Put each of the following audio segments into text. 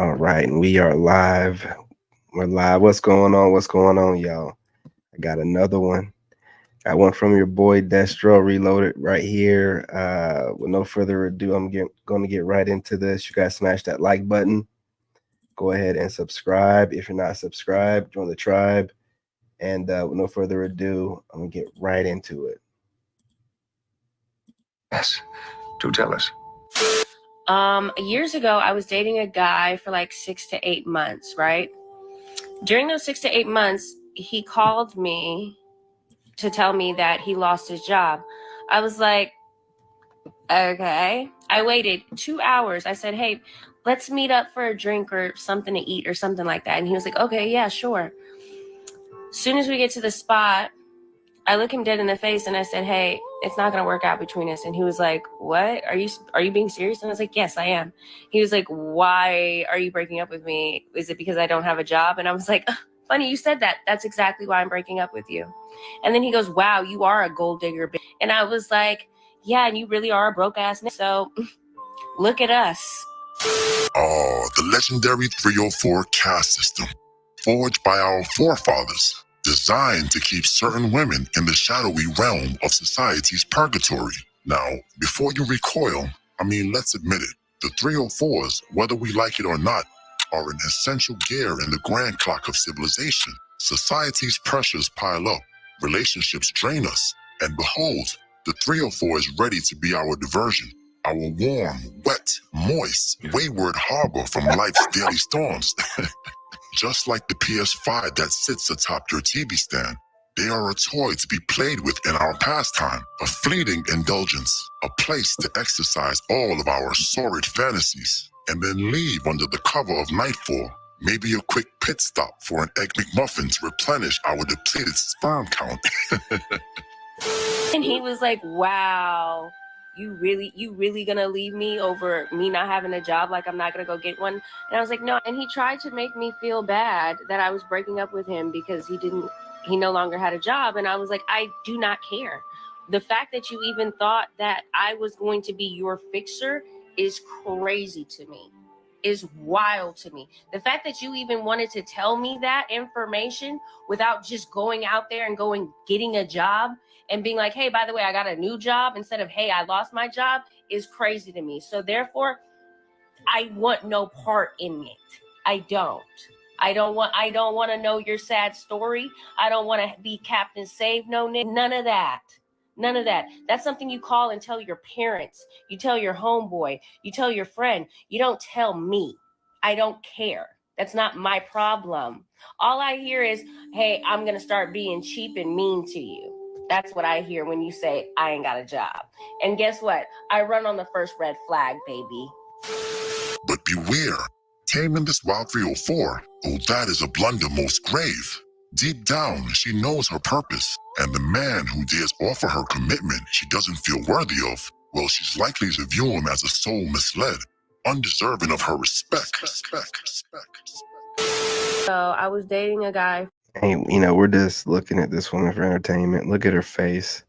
All right, and we are live. We're live. What's going on? What's going on, y'all? I got another one. Got one from your boy Destro Reloaded right here. With no further ado, going to get right into this. You guys smash that like button. Go ahead and subscribe. If you're not subscribed, join the tribe. And with no further ado, I'm going to get right into it. Yes, do tell us. Years ago, I was dating a guy for like 6 to 8 months, right? During those 6 to 8 months, he called me to tell me that he lost his job. I was like, okay. I waited 2 hours. I said, hey, let's meet up for a drink or something to eat or something like that. And he was like, okay, yeah, sure. As soon as we get to the spot, I look him dead in the face and I said, hey, it's not going to work out between us. And he was like, what? Are you being serious? And I was like, yes, I am. He was like, why are you breaking up with me? Is it because I don't have a job? And I was like, funny you said that. That's exactly why I'm breaking up with you. And then he goes, wow, you are a gold digger. And I was like, yeah, and you really are a broke ass. So look at us. Oh, the legendary 304 caste system, forged by our forefathers, designed to keep certain women in the shadowy realm of society's purgatory. Now, before you recoil, let's admit it, the 304s, whether we like it or not, are an essential gear in the grand clock of civilization. Society's pressures pile up, relationships drain us, and behold, the 304 is ready to be our diversion. Our warm, wet, moist, wayward harbor from life's daily storms. Just like the PS5 that sits atop your TV stand, they are a toy to be played with in our pastime, a fleeting indulgence, a place to exercise all of our sordid fantasies, and then leave under the cover of nightfall. Maybe a quick pit stop for an Egg McMuffin to replenish our depleted sperm count. And he was like, wow, you really gonna leave me over me not having a job? Like I'm not gonna go get one? And I was like, no. And he tried to make me feel bad that I was breaking up with him because he no longer had a job. And I was like, I do not care. The fact that you even thought that I was going to be your fixer is crazy to me, is wild to me. The fact that you even wanted to tell me that information without just going out there and getting a job and being like, hey, by the way, I got a new job instead of, hey, I lost my job, is crazy to me. So therefore, I want no part in it. I don't want to know your sad story. I don't want to be Captain Save No, none of that. None of that. That's something you call and tell your parents. You tell your homeboy. You tell your friend. You don't tell me. I don't care. That's not my problem. All I hear is, hey, I'm going to start being cheap and mean to you. That's what I hear when you say I ain't got a job. And guess what? I run on the first red flag, baby. But beware, taming this wild 304, oh, that is a blunder most grave. Deep down, she knows her purpose, and the man who dares offer her commitment she doesn't feel worthy of, well, she's likely to view him as a soul misled, undeserving of her respect. So I was dating a guy. Hey, we're just looking at this woman for entertainment. Look at her face.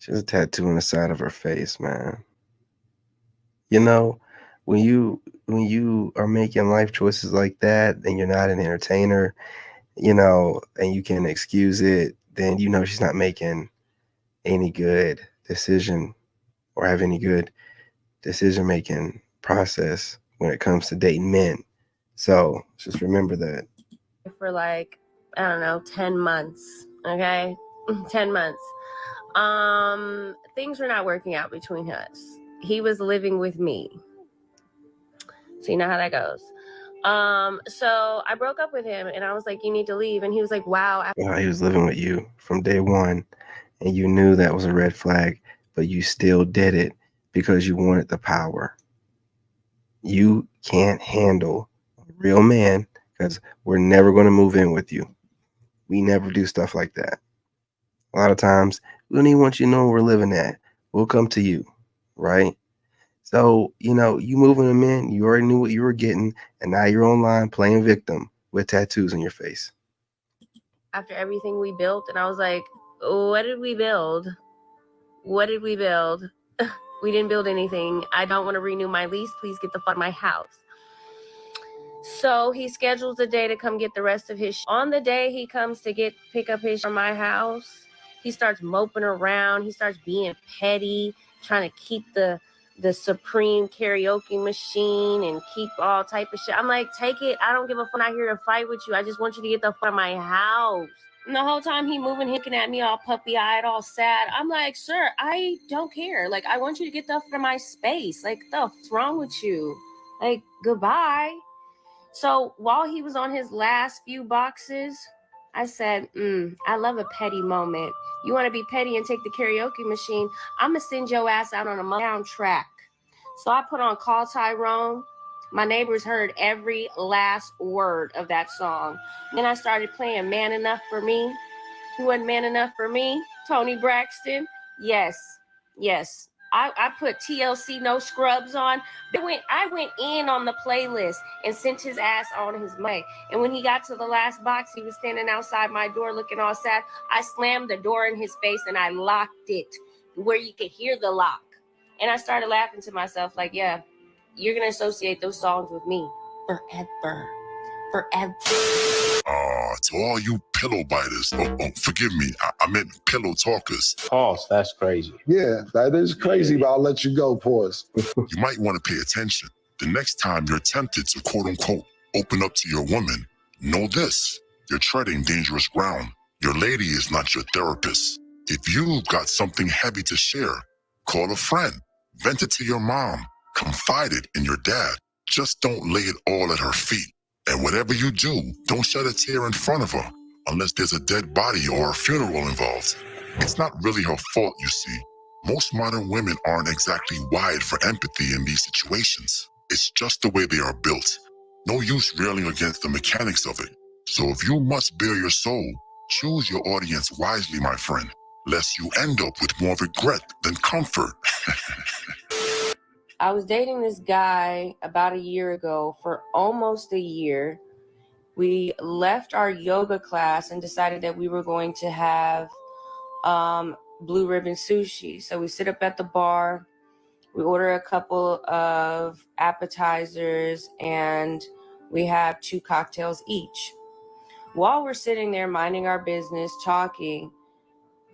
She has a tattoo on the side of her face, man. When you are making life choices like that and you're not an entertainer, and you can excuse it, then she's not making any good decision or have any good decision making process when it comes to dating men. So just remember that. For like, I don't know, 10 months. Okay? 10 months. Things were not working out between us. He was living with me. So you know how that goes. So I broke up with him and I was like, you need to leave. And he was like, wow. He was living with you from day one and you knew that was a red flag, but you still did it because you wanted the power. You can't handle a real man because we're never going to move in with you. We never do stuff like that. A lot of times, we don't even want you to know where we're living at. We'll come to you, right? So, you moving them in, you already knew what you were getting, and now you're online playing victim with tattoos on your face. After everything we built, and I was like, what did we build? What did we build? We didn't build anything. I don't want to renew my lease. Please get the fuck out of my house. So he schedules a day to come get the rest of his on the day he comes to pick up his from my house, he starts moping around. He starts being petty, trying to keep the supreme karaoke machine and keep all type of shit. I'm like, take it. I don't give a fuck. I'm not here to fight with you. I just want you to get the fuck out of my house. And the whole time he moving, looking at me all puppy-eyed, all sad. I'm like, sir, I don't care. Like, I want you to get the fuck out of my space. Like, the fuck's wrong with you? Like, goodbye. So while he was on his last few boxes, I said, I love a petty moment. You want to be petty and take the karaoke machine? I'm going to send your ass out on a soundtrack. So I put on Call Tyrone. My neighbors heard every last word of that song. Then I started playing Man Enough for Me. Who wasn't man enough for me? Tony Braxton. Yes. I put TLC No Scrubs on. I went in on the playlist and sent his ass on his way. And when he got to the last box, he was standing outside my door looking all sad. I slammed the door in his face and I locked it where you could hear the lock. And I started laughing to myself like, yeah, you're going to associate those songs with me forever. To all you pillow biters, forgive me, I meant pillow talkers. Pause, that's crazy. Yeah, that is crazy, but I'll let you go, pause. You might want to pay attention. The next time you're tempted to quote unquote open up to your woman, know this: you're treading dangerous ground. Your lady is not your therapist. If you've got something heavy to share, call a friend, vent it to your mom, confide it in your dad. Just don't lay it all at her feet. And whatever you do, don't shed a tear in front of her unless there's a dead body or a funeral involved. It's not really her fault, you see. Most modern women aren't exactly wired for empathy in these situations. It's just the way they are built. No use railing against the mechanics of it. So if you must bare your soul, choose your audience wisely, my friend, lest you end up with more regret than comfort. I was dating this guy about a year ago for almost a year. We left our yoga class and decided that we were going to have blue ribbon sushi. So we sit up at the bar, we order a couple of appetizers, and we have 2 cocktails each. While we're sitting there minding our business, talking,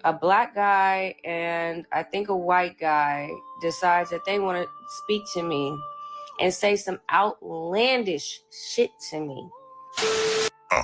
a black guy and I think a white guy decides that they want to speak to me and say some outlandish shit to me.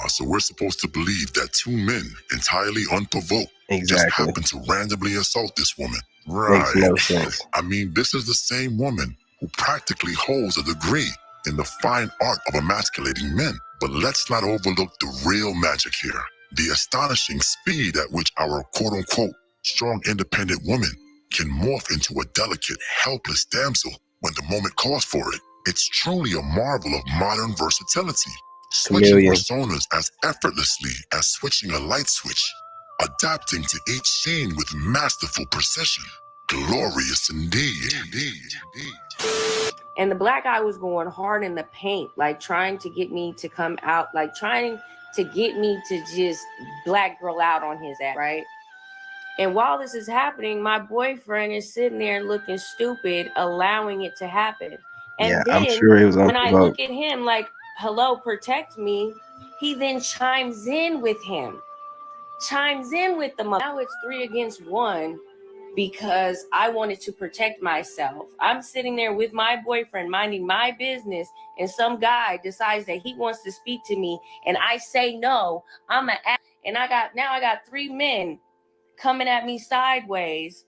So we're supposed to believe that 2 men, entirely unprovoked, just Exactly. happened to randomly assault this woman. Makes no sense. I mean, this is the same woman who practically holds a degree in the fine art of emasculating men. But let's not overlook the real magic here. The astonishing speed at which our quote-unquote strong independent woman can morph into a delicate, helpless damsel when the moment calls for it. It's truly a marvel of modern versatility. Switching Chameleon. personas as effortlessly as switching a light switch. Adapting to each scene with masterful precision. Glorious indeed. And the black guy was going hard in the paint, like trying to get me to come out, like trying to get me to just black girl out on his ass, right? And while this is happening, my boyfriend is sitting there looking stupid, allowing it to happen. And Yeah, then I'm sure he was when I unprovoked. look at him like, hello, protect me, he then chimes in with him. Now it's 3 against 1 because I wanted to protect myself. I'm sitting there with my boyfriend minding my business, and some guy decides that he wants to speak to me, and I say no. And I got 3 men coming at me sideways.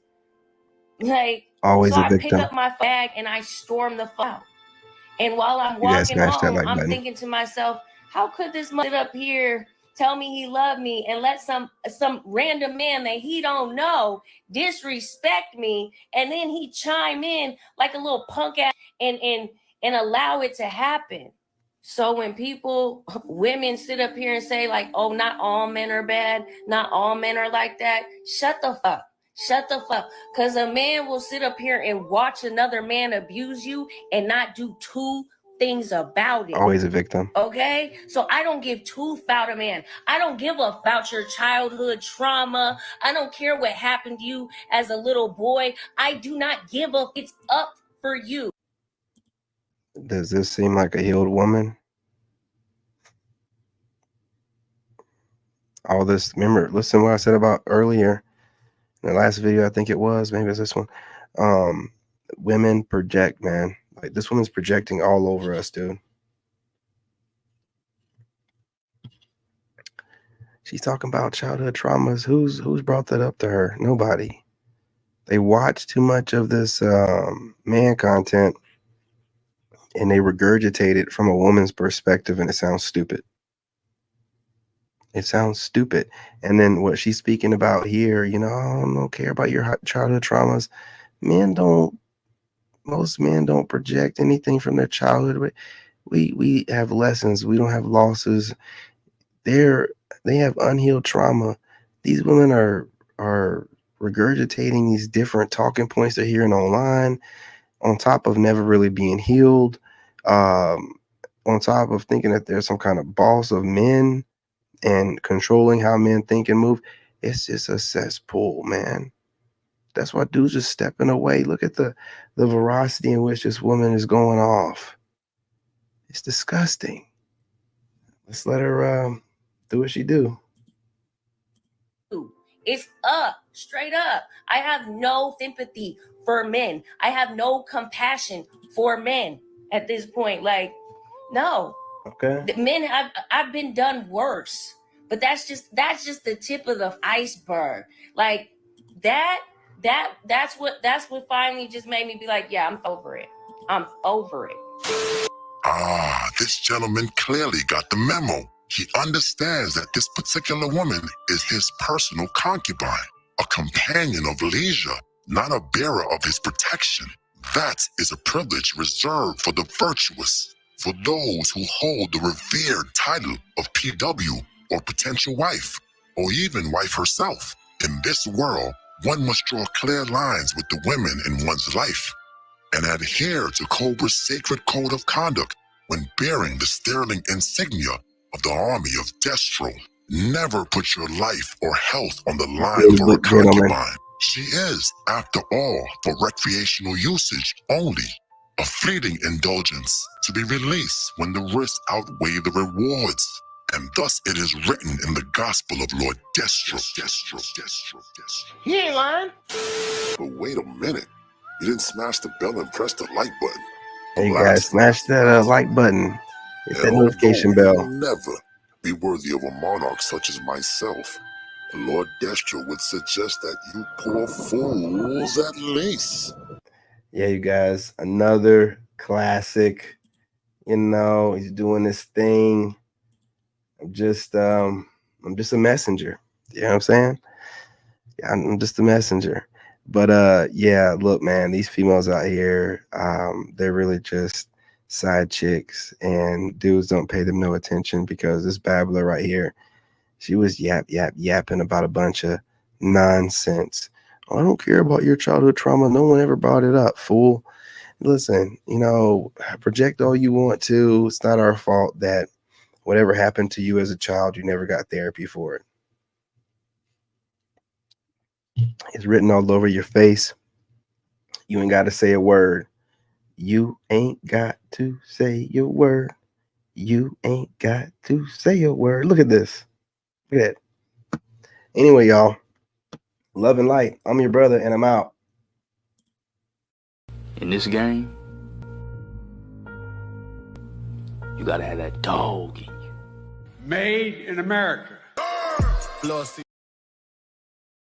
Like, Always so a I pick victim. up my bag and I storm the fuck out. And while I'm You gotta walking smash that home, like I'm button. thinking to myself, how could this sit up here, tell me he loved me, and let some random man that he don't know disrespect me, and then he chime in like a little punk ass and allow it to happen. So when women sit up here and say like, oh, not all men are bad, not all men are like that, shut the fuck. Because a man will sit up here and watch another man abuse you and not do 2 things about it. Always a victim. Okay? So I don't give 2 about a man. I don't give a about your childhood trauma. I don't care what happened to you as a little boy. I do not give a. It's up for you. Does this seem like a healed woman? All this, remember, listen to what I said about earlier in the last video, I think it was, maybe it's this one. Women project, man. Like, this woman's projecting all over us, dude. She's talking about childhood traumas. Who's brought that up to her? Nobody. They watch too much of this man content, and they regurgitate it from a woman's perspective, and it sounds stupid. It sounds stupid. And then what she's speaking about here, you know, I don't care about your childhood traumas. Most men don't project anything from their childhood. We have lessons. We don't have losses. They have unhealed trauma. These women are regurgitating these different talking points they're hearing online, on top of never really being healed, on top of thinking that there's some kind of boss of men and controlling how men think and move. It's just a cesspool, man. That's why dudes just stepping away. Look at the veracity in which this woman is going off. It's disgusting. Let's let her do what she do. It's up, straight up. I have no sympathy for men. I have no compassion for men at this point. Like, no. Okay. Men I've been done worse. But that's just the tip of the iceberg. Like that's what finally just made me be like, yeah, I'm over it. I'm over it. This gentleman clearly got the memo. He understands that this particular woman is his personal concubine, a companion of leisure, not a bearer of his protection. That is a privilege reserved for the virtuous, for those who hold the revered title of PW or potential wife, or even wife herself. In this world, one must draw clear lines with the women in one's life and adhere to Cobra's sacred code of conduct when bearing the sterling insignia of the army of Destro. Never put your life or health on the line for a concubine. She is, after all, for recreational usage only, a fleeting indulgence to be released when the risks outweigh the rewards. And thus it is written in the gospel of Lord Destro. He ain't lying. But wait a minute. You didn't smash the bell and press the like button. Hey guys, smash that like button. Hit that notification bell. You will never be worthy of a monarch such as myself. Lord Destro would suggest that you poor fools at least. Yeah, you guys, another classic. You know, he's doing this thing. I'm just a messenger. You know what I'm saying? Yeah, I'm just a messenger. But yeah, look, man, these females out here, they're really just side chicks, and dudes don't pay them no attention because this babbler right here, she was yapping about a bunch of nonsense. I don't care about your childhood trauma. No one ever brought it up, fool. Listen, you know, project all you want to. It's not our fault that whatever happened to you as a child, you never got therapy for it. It's written all over your face. You ain't got to say a word. You ain't got to say your word. You ain't got to say a word. Look at this. Look at that. Anyway, y'all, love and light. I'm your brother, and I'm out. In this game, you gotta have that dog in you. Made in America.